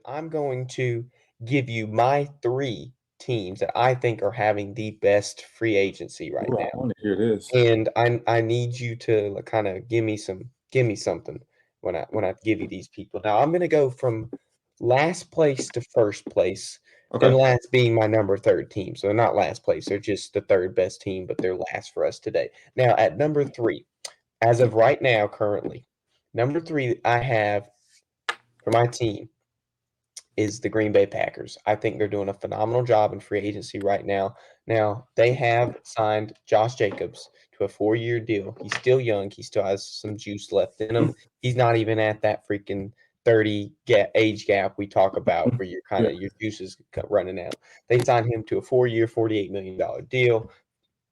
I'm going to give you my 3 teams that I think are having the best free agency right Ooh, I now. want to hear this. And I need you to like, kinda give me something when I give you these people. Now I'm gonna go from last place to first place, and Okay. last being my number 3rd team. So they're not last place, they're just the 3rd best team, but they're last for us today. Now at number 3, as of right now, currently, number 3 I have for my team is the Green Bay Packers. I think they're doing a phenomenal job in free agency right now. Now, they have signed Josh Jacobs to a 4-year deal. He's still young. He still has some juice left in him. He's not even at that freaking 30 age gap we talk about where you're kind Yeah. of your juice is running out. They signed him to a 4-year, $48 million deal.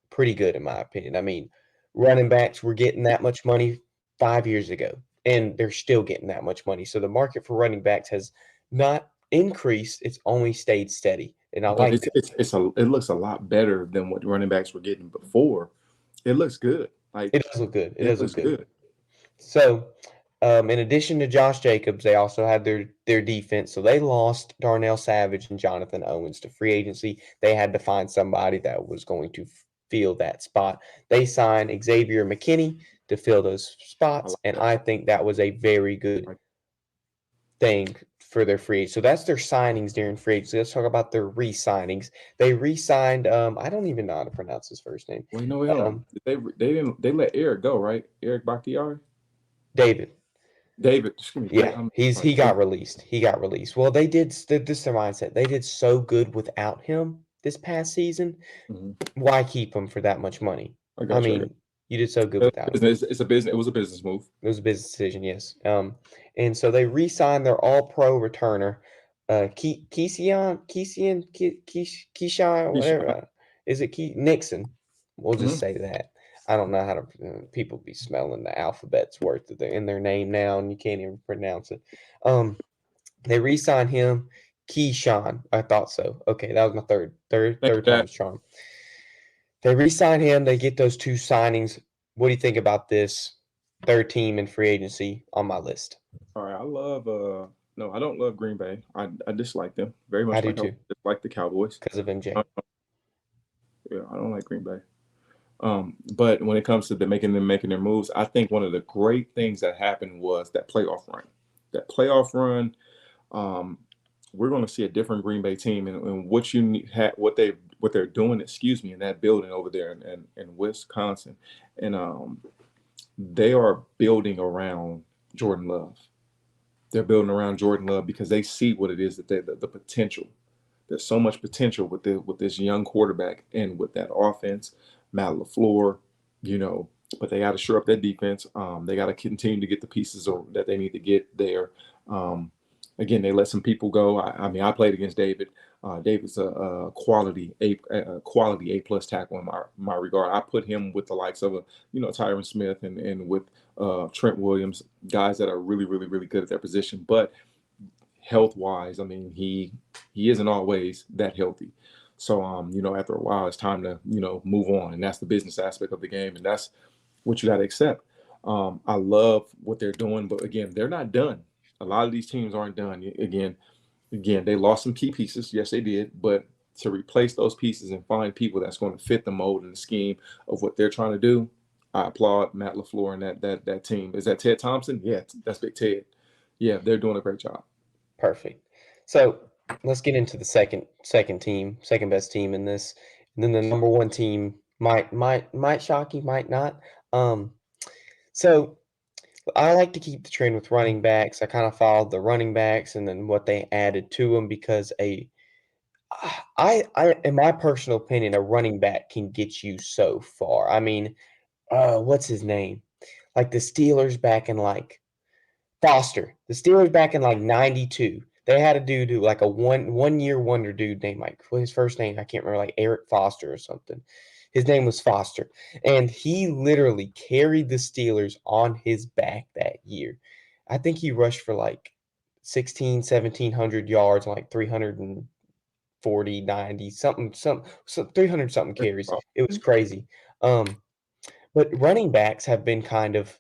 Pretty good in my opinion. I mean, running backs were getting that much money 5 years ago, and they're still getting that much money. So the market for running backs has not increased, it's only stayed steady, and I But like it's that. it looks a lot better than what running backs were getting before. It looks good. Like It does look good. It it does look looks good. good. So, in addition to Josh Jacobs, they also had their defense. So they lost Darnell Savage and Jonathan Owens to free agency. They had to find somebody that was going to fill that spot. They signed Xavier McKinney to fill those I spots, like and that. I think that was a very good Like, thing for their free agent. So that's their signings during free agency. Let's talk about their re-signings. They re-signed. I don't even know how to pronounce his first name. well, you know, hold on. Um, They let Eric go, right? Eric Bakhtiari? David. David, excuse me, Yeah, I'm sorry, he David. got released. He got released. Well, they did this is their mindset. They did so good without him this past season. Mhm. Why keep him for that much money? I I got you. I got mean, you did so good you. without him. It's a business. It was a business move. It was a business decision, yes. And so they re-signed their all-pro returner, Keyshawn, whatever. Keyshawn. Is it Nixon? We'll just Mhm. say that. I don't know how to. People be smelling the alphabet's worth of in their name now, and you can't even pronounce it. Um, they re-signed him, Keyshawn. I thought so. Okay, that was my Thank you, third Dad. time's charm. They re-sign him. They get those 2 signings. What do you think about this 3rd team in free agency on my list? All right, I love. No, I don't love Green Bay. I dislike them very I much. do Like I too, dislike the Cowboys. because of Uh, MJ. yeah, I don't like Green Bay. But when it comes to making their moves, I think one of the great things that happened was that playoff run. That playoff run, um, we're going to see a different Green Bay team, and what you need, what they're doing. Excuse me, in that building over there in Wisconsin, and they are building around Jordan Love. They're building around Jordan Love because they see what it is that the potential. There's so much potential with this young quarterback and with that offense. Matt LaFleur, you know, but they got to shore up their defense. They got to continue to get the pieces that they need to get there. Um, Again, they let some people go. I mean, I played against David. David's a quality A plus tackle in my regard. I put him with the likes of Tyron Smith and with Trent Williams, guys that are really really really good at their position. But health wise, I mean, he isn't always that healthy. So after a while, it's time to move on, and that's the business aspect of the game, and that's what you got to accept. I love what they're doing, but again, they're not done. A lot of these teams aren't done. Again, they lost some key pieces. Yes, they did, but to replace those pieces and find people that's going to fit the mold and the scheme of what they're trying to do, I applaud Matt LaFleur and that team. Is that Ted Thompson? Yeah, that's Big Ted. Yeah, they're doing a great job. Perfect. So let's get into the second team, second best team in this. And then the number 1 team might shock you, might not. Um, so I like to keep the trend with running backs. I kind of followed the running backs and then what they added to them because in my personal opinion, a running back can get you so far. I mean, what's his name? Like the Steelers back in like Foster. The Steelers back in like 92. They had a dude who like a one year wonder dude named like what his first name, I can't remember, like Eric Foster or something. His name was Foster. And he literally carried the Steelers on his back that year. I think he rushed for like 1,700 yards, like 340, 90, some 300 something carries. It was crazy. Um, but running backs have been kind of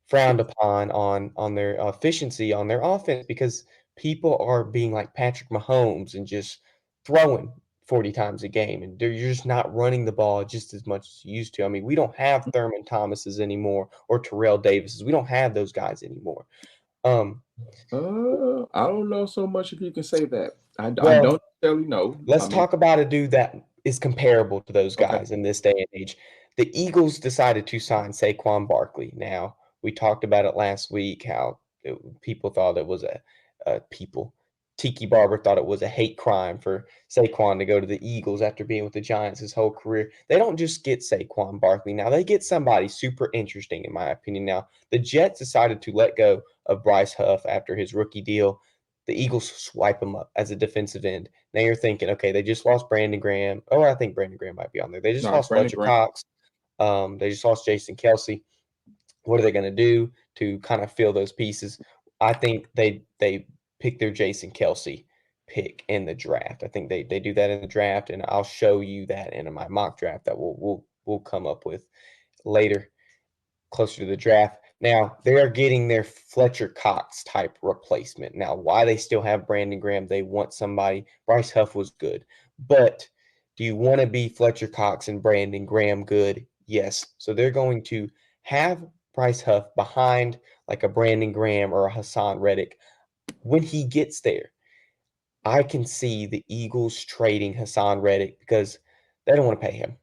frowned upon on their efficiency on their offense because people are being like Patrick Mahomes and just throwing 40 times a game, and you're just not running the ball just as much as you used to. I mean, we don't have Thurman Thomases anymore or Terrell Davises. We don't have those guys anymore. Um, I don't know so much if you can say that. I well, don't necessarily know. I let's mean, talk about a dude that is comparable to those okay. guys in this day and age. The Eagles decided to sign Saquon Barkley. Now, we talked about it last week how people thought it was people. Tiki Barber thought it was a hate crime for Saquon to go to the Eagles after being with the Giants his whole career. They don't just get Saquon Barkley. Now, they get somebody super interesting, in my opinion. Now, the Jets decided to let go of Bryce Huff after his rookie deal. The Eagles swipe him up as a defensive end. Now you're thinking, okay, they just lost Brandon Graham. Oh, I think Brandon Graham might be on there. They just No, lost Brandon Fletcher Graham. Cox. They just lost Jason Kelsey. What are they going to do to kind of fill those pieces? I think they pick their Jason Kelsey pick in the draft. I think they do that in the draft, and I'll show you that in my mock draft that we'll come up with later, closer to the draft. Now, they are getting their Fletcher Cox type replacement. Now, why they still have Brandon Graham, they want somebody. Bryce Huff was good. But do you want to be Fletcher Cox and Brandon Graham good? Yes. So they're going to have Bryce Huff behind like a Brandon Graham or a Hassan Reddick. When he gets there, I can see the Eagles trading Hassan Reddick because they don't want to pay him.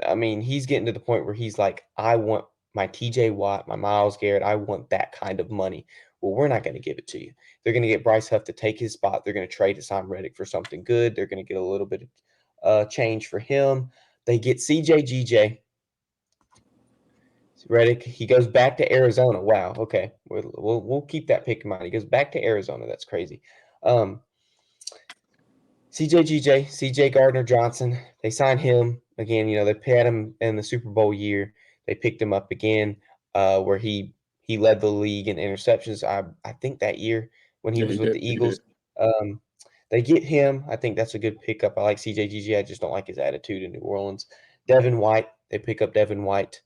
I mean, he's getting to the point where he's like, I want my TJ Watt, my Myles Garrett, I want that kind of money. Well, we're not going to give it to you. They're going to get Bryce Huff to take his spot. They're going to trade Hassan Reddick for something good. They're going to get a little bit of change for him. They get CJGJ. Reddick, he goes back to Arizona. Wow. Okay. We'll keep that pick in mind. He goes back to Arizona. That's crazy. CJ Gardner Johnson, they signed him again. You know, they had him in the Super Bowl year. They picked him up again, where he led the league in interceptions. I think that year when he Yeah, was he with did. the He Eagles. did. They get him. I think that's a good pickup. I like CJGJ. I just don't like his attitude in New Orleans. Devin White, they pick up Devin White.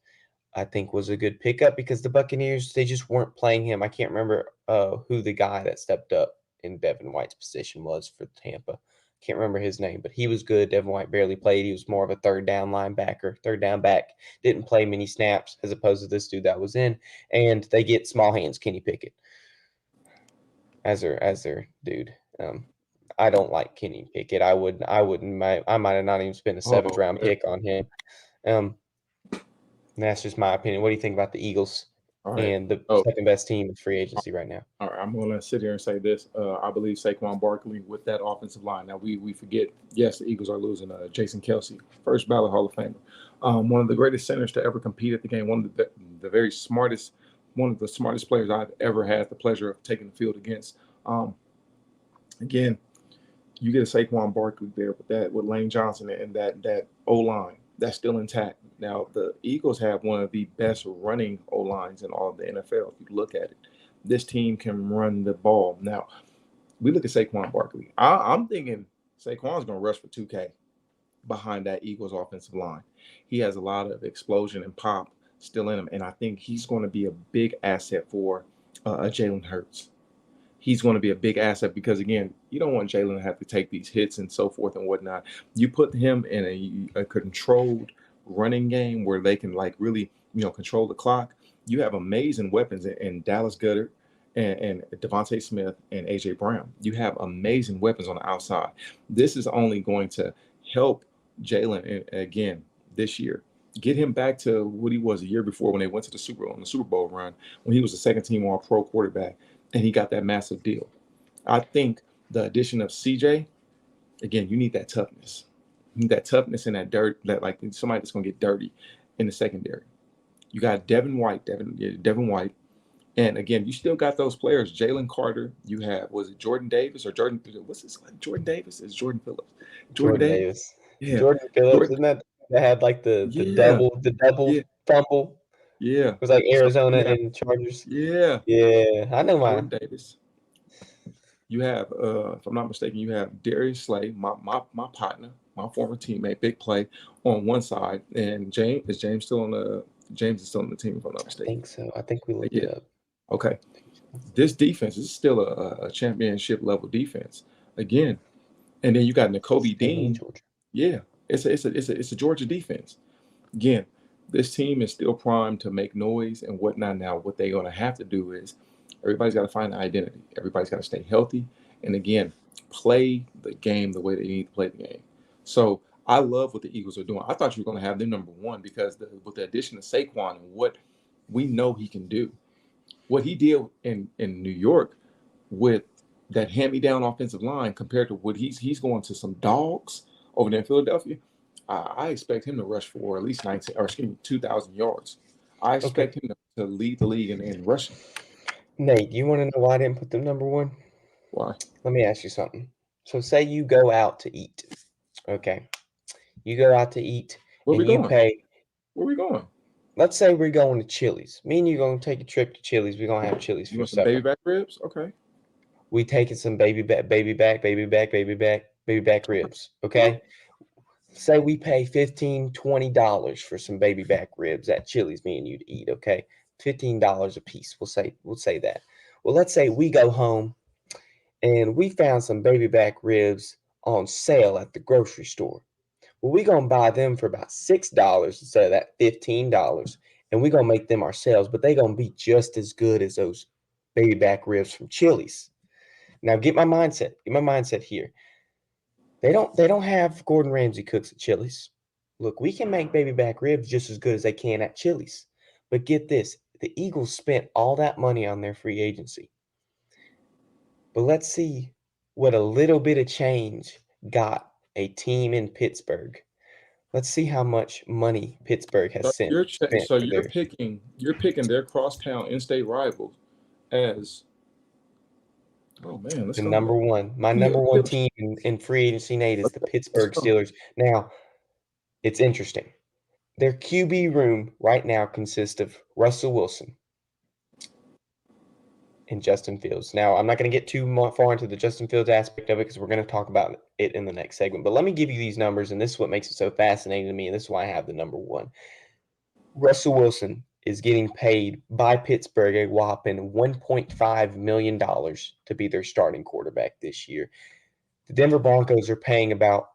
I think was a good pickup because the Buccaneers they just weren't playing him. I can't remember who the guy that stepped up in Devin White's position was for Tampa. Can't remember his name, but he was good. Devin White barely played. He was more of a third down linebacker, third down back. Didn't play many snaps as opposed to this dude that was in. And they get small hands Kenny Pickett as their dude. I don't like Kenny Pickett. I might have not even spent a seventh Oh, round man. pick on him. That's just my opinion. What do you think about the Eagles All right. and the Oh, second best team in free agency right now? all right. I'm going to sit here and say this. I believe Saquon Barkley with that offensive line. Now, we forget, yes, the Eagles are losing Jason Kelsey, first ballot Hall of Famer. One of the greatest centers to ever compete at the game, one of the very smartest, one of the smartest players I've ever had the pleasure of taking the field against. Again, you get a Saquon Barkley there with Lane Johnson and that O line that's still intact. Now the Eagles have one of the best running O lines in all of the NFL. If you look at it, this team can run the ball. Now we look at Saquon Barkley. I'm thinking Saquon's going to rush for 2K behind that Eagles offensive line. He has a lot of explosion and pop still in him, and I think he's going to be a big asset for a Jalen Hurts. He's going to be a big asset because again, you don't want Jalen to have to take these hits and so forth and whatnot. You put him in a controlled running game where they can like really, control the clock. You have amazing weapons in Dallas Goedert and Devontae Smith and AJ Brown. You have amazing weapons on the outside. This is only going to help Jalen again this year. Get him back to what he was a year before when they went to the Super Bowl on the Super Bowl run when he was a second team All Pro quarterback and he got that massive deal. I think the addition of CJ, again, you need that toughness. You need that toughness and that dirt, that like somebody that's gonna get dirty in the secondary. You got Devin White. And again, you still got those players, Jalen Carter. You have, was it Jordan Davis or Jordan? What's this? Jordan Davis is Jordan Phillips. Jordan Jordan Davis. Davis. Yeah. Jordan Phillips, Jordan. isn't that had like the Yeah. double Yeah. fumble? Yeah. It was like So Arizona you have, and Chargers. yeah, Yeah, I know mine. Jordan Davis. You have, if I'm not mistaken, you have Darius Slay, my partner, my former teammate, big play on one side, and James is still on the team if I'm not I mistaken. think so. I think we looked it Yeah. up. Okay. this defense is still a championship level defense again. And then you got N'Kobe Same in Dean. Georgia. Yeah, it's a Georgia defense. Again, this team is still primed to make noise and whatnot. Now, what they're going to have to do is everybody's got to find an identity. Everybody's got to stay healthy, and again, play the game the way they need to play the game. So I love what the Eagles are doing. I thought you were going to have them number one because with the addition of Saquon and what we know he can do, what he did in New York with that hand-me-down offensive line compared to what he's going to some dogs over there in Philadelphia. I expect him to rush for at least 19 or excuse me 2,000 yards. I expect him to lead the league in rushing. Nate, you want to know why I didn't put them number one? Why? Let me ask you something. So say you go out to eat. Okay. You go out to eat Where we and you going? pay. Where we going? Let's say we're going to Chili's. Me and you going to take a trip to Chili's. We're going to have Chili's You for want some baby supper. back ribs? Okay. We taking some baby back ribs. Okay. Say we pay $15, $20 for some baby back ribs at Chili's, me and you to eat. Okay. $15 a piece. We'll say that. Well, let's say we go home and we found some baby back ribs on sale at the grocery store. Well, we're gonna buy them for about $6 instead of that $15, and we're gonna make them ourselves, but they're gonna be just as good as those baby back ribs from Chili's. Now get my mindset. Get my mindset here. They don't have Gordon Ramsay cooks at Chili's. Look, we can make baby back ribs just as good as they can at Chili's. But get this, the Eagles spent all that money on their free agency. But let's see what a little bit of change got a team in Pittsburgh. Let's see how much money Pittsburgh has So you're spent so for their you're picking their crosstown in-state rivals as oh man, let's the go. number one. My Yeah, number one team in free agency, Nate, is the let's Pittsburgh go. Steelers. Now, it's interesting. Their QB room right now consists of Russell Wilson and Justin Fields. Now, I'm not going to get too far into the Justin Fields aspect of it because we're going to talk about it in the next segment. But let me give you these numbers, and this is what makes it so fascinating to me, and this is why I have the number one. Russell Wilson is getting paid by Pittsburgh a whopping $1.5 million to be their starting quarterback this year. The Denver Broncos are paying about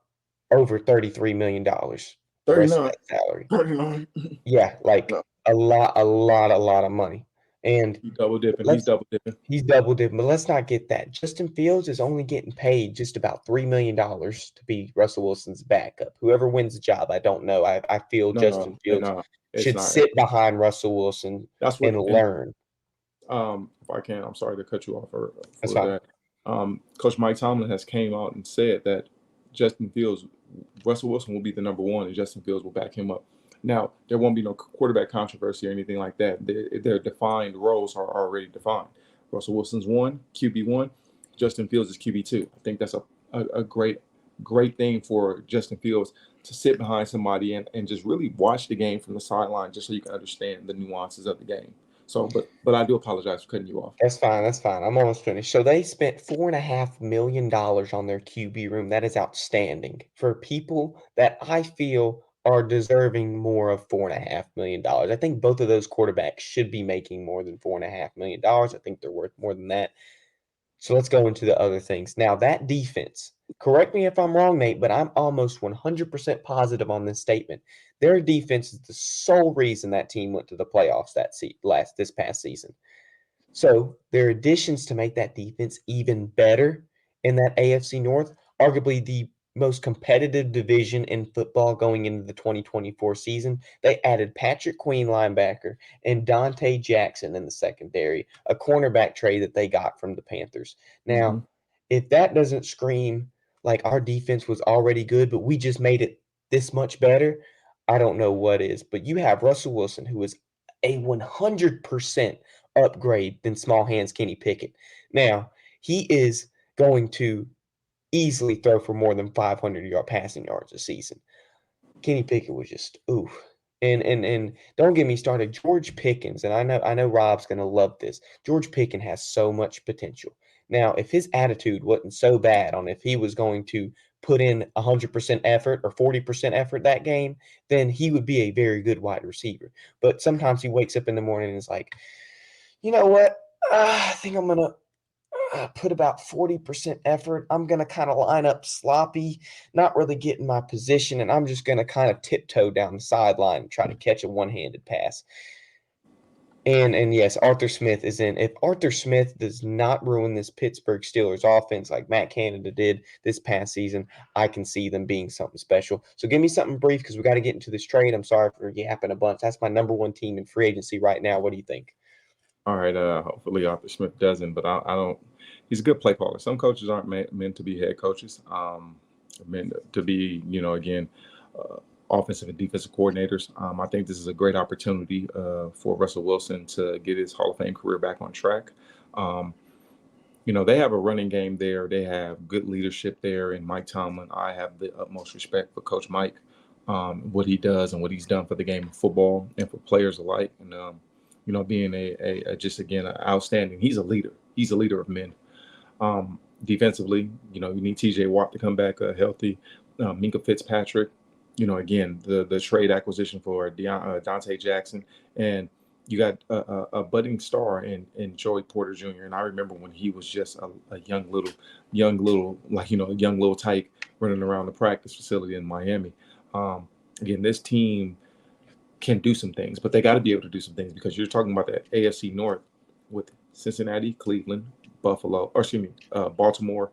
over $33 million the rest of 39. that salary. 39. Yeah, like No, a lot of money. And he's double dipping. He's let's double dipping. he's double dipping, but let's not get that. Justin Fields is only getting paid just about $3 million to be Russell Wilson's backup. Whoever wins the job, I don't know. I feel No, Justin Fields no, it's should not. sit behind Russell Wilson That's what and and learn. if I can, I'm sorry to cut you off That's for fine. that. Coach Mike Tomlin has came out and said that Justin Fields, Russell Wilson will be the number one, and Justin Fields will back him up. Now, there won't be no quarterback controversy or anything like that. Their defined roles are already defined. Russell Wilson's one, QB one. Justin Fields is QB two. I think that's a great thing for Justin Fields to sit behind somebody and just really watch the game from the sideline, just so you can understand the nuances of the game. So, but I do apologize for cutting you off. That's fine. That's fine. I'm almost finished. So they spent $4.5 million on their QB room. That is outstanding for people that I feel are deserving more of $4.5 million. I think both of those quarterbacks should be making more than $4.5 million. I think they're worth more than that. So let's go into the other things. Now, that defense, correct me if I'm wrong, Nate, but I'm almost 100% positive on this statement. Their defense is the sole reason that team went to the playoffs this past season. So their additions to make that defense even better in that AFC North, arguably the most competitive division in football going into the 2024 season. They added Patrick Queen, linebacker, and Dante Jackson in the secondary, a cornerback trade that they got from the Panthers. Mm-hmm. Now, if that doesn't scream like our defense was already good, but we just made it this much better, I don't know what is. But you have Russell Wilson, who is a 100% upgrade than small hands Kenny Pickett. Now, he is going to easily throw for more than 500 passing yards a season. Kenny Pickett was just ooh. And don't get me started. George Pickens, and I know Rob's gonna love this. George Pickens has so much potential. Now, if his attitude wasn't so bad on if he was going to put in 100% effort or 40% effort that game, then he would be a very good wide receiver. But sometimes he wakes up in the morning and is like, you know what? I think I'm gonna put about 40% effort. I'm gonna kind of line up sloppy, not really get in my position, and I'm just gonna kind of tiptoe down the sideline and try to catch a one-handed pass. And yes, Arthur Smith is in. If Arthur Smith does not ruin this Pittsburgh Steelers offense like Matt Canada did this past season, I can see them being something special. So give me something brief because we got to get into this trade. I'm sorry for yapping a bunch. That's my number one team in free agency right now. What do you think? All right. Hopefully Arthur Smith doesn't, but I don't. He's a good play caller. Some coaches aren't meant to be head coaches. Meant to be, again, uh, offensive and defensive coordinators. I think this is a great opportunity for Russell Wilson to get his Hall of Fame career back on track. Um, they have a running game there. They have good leadership there, and Mike Tomlin. I have the utmost respect for Coach Mike, what he does and what he's done for the game of football and for players alike. And being a just again an outstanding. He's a leader. He's a leader of men. Defensively, you need T.J. Watt to come back healthy. Minka Fitzpatrick. Again, the trade acquisition for Dante Jackson, and you got a budding star in Joey Porter Jr. And I remember when he was just a young little like young little tyke running around the practice facility in Miami. Um, Again, this team can do some things, but they got to be able to do some things because you're talking about the AFC North with Cincinnati, Cleveland, Buffalo, or excuse me, Baltimore,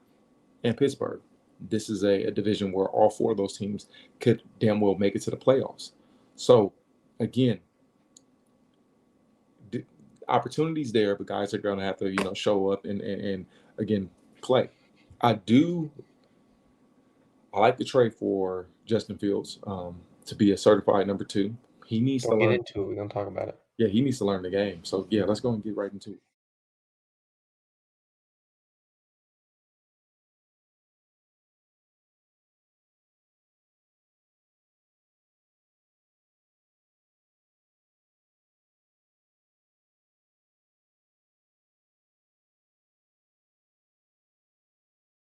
and Pittsburgh. This is a division where all four of those teams could damn well make it to the playoffs. So, again, opportunities there, but guys are going to have to show up and again play. I do. I like the trade for Justin Fields to be a certified number two. He needs to Don't get learn. into it. We're gonna talk about it. Yeah, he needs to learn the game. So yeah, let's go and get right into it.